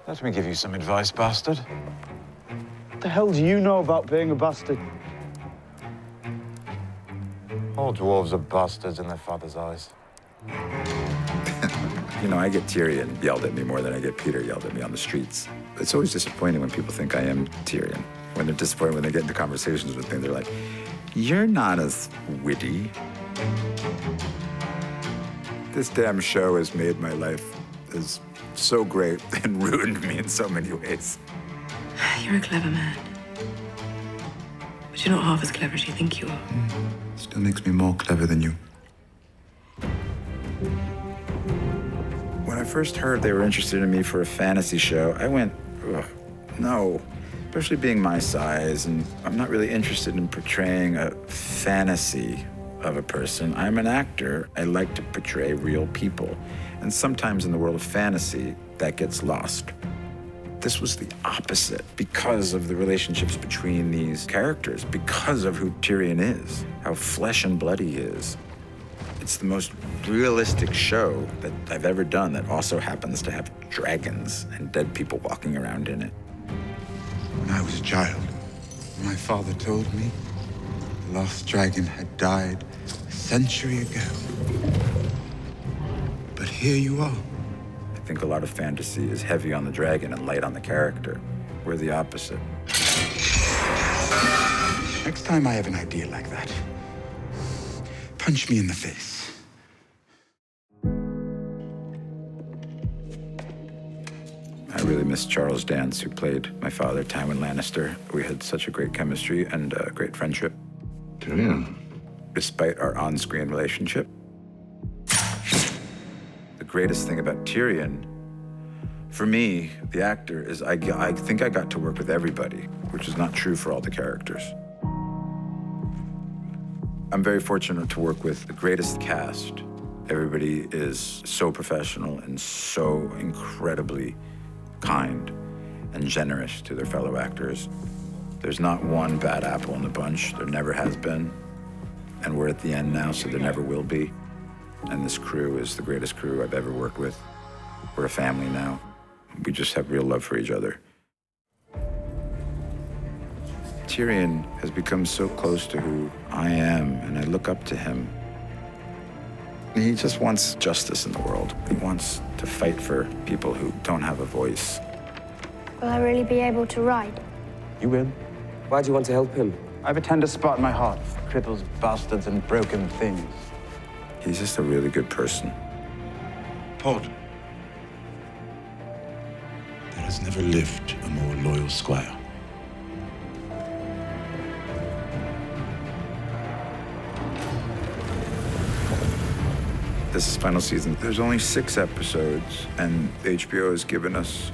Let me give you some advice, bastard. What the hell do you know about being a bastard? All dwarves are bastards in their father's eyes. You know, I get Tyrion yelled at me more than I get Peter yelled at me on the streets. It's always disappointing when people think I am Tyrion. When they're disappointed when they get into conversations with me, they're like, you're not as witty. This damn show has made my life is so great and ruined me in so many ways. You're a clever man. But you're not half as clever as you think you are. Still makes me more clever than you. When I first heard they were interested in me for a fantasy show, I went, ugh, no. Especially being my size, and I'm not really interested in portraying a fantasy of a person. I'm an actor. I like to portray real people. And sometimes in the world of fantasy, that gets lost. This was the opposite because of the relationships between these characters, because of who Tyrion is, how flesh and blood he is. It's the most realistic show that I've ever done that also happens to have dragons and dead people walking around in it. When I was a child, my father told me the lost dragon had died a century ago. But here you are. I think a lot of fantasy is heavy on the dragon and light on the character. We're the opposite. Next time I have an idea like that, punch me in the face. I really miss Charles Dance, who played my father, Tywin Lannister. We had such a great chemistry and a great friendship. Tyrion. Despite our on-screen relationship. The greatest thing about Tyrion, for me, the actor, is I think I got to work with everybody, which is not true for all the characters. I'm very fortunate to work with the greatest cast. Everybody is so professional and so incredibly kind and generous to their fellow actors. There's not one bad apple in the bunch. There never has been. And we're at the end now, so there never will be. And this crew is the greatest crew I've ever worked with. We're a family now. We just have real love for each other. Tyrion has become so close to who I am, and I look up to him. He just wants justice in the world. He wants to fight for people who don't have a voice. Will I really be able to ride? You will. Why do you want to help him? I have a tender spot in my heart for cripples, bastards, and broken things. He's just a really good person. Pod. There has never lived a more loyal squire. This is final season. There's only 6 episodes, and HBO has given us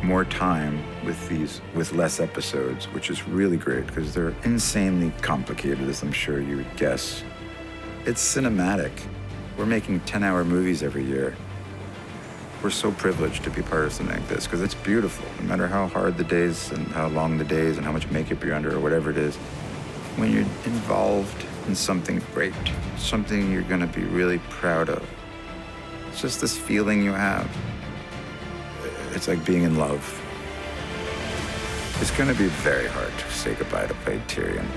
more time with less episodes, which is really great because they're insanely complicated, as I'm sure you would guess. It's cinematic. We're making 10-hour movies every year. We're so privileged to be part of something like this because it's beautiful, no matter how hard the days and how long the days and how much makeup you're under or whatever it is. When you're involved in something great, something you're gonna be really proud of. It's just this feeling you have. It's like being in love. It's gonna be very hard to say goodbye to play Tyrion.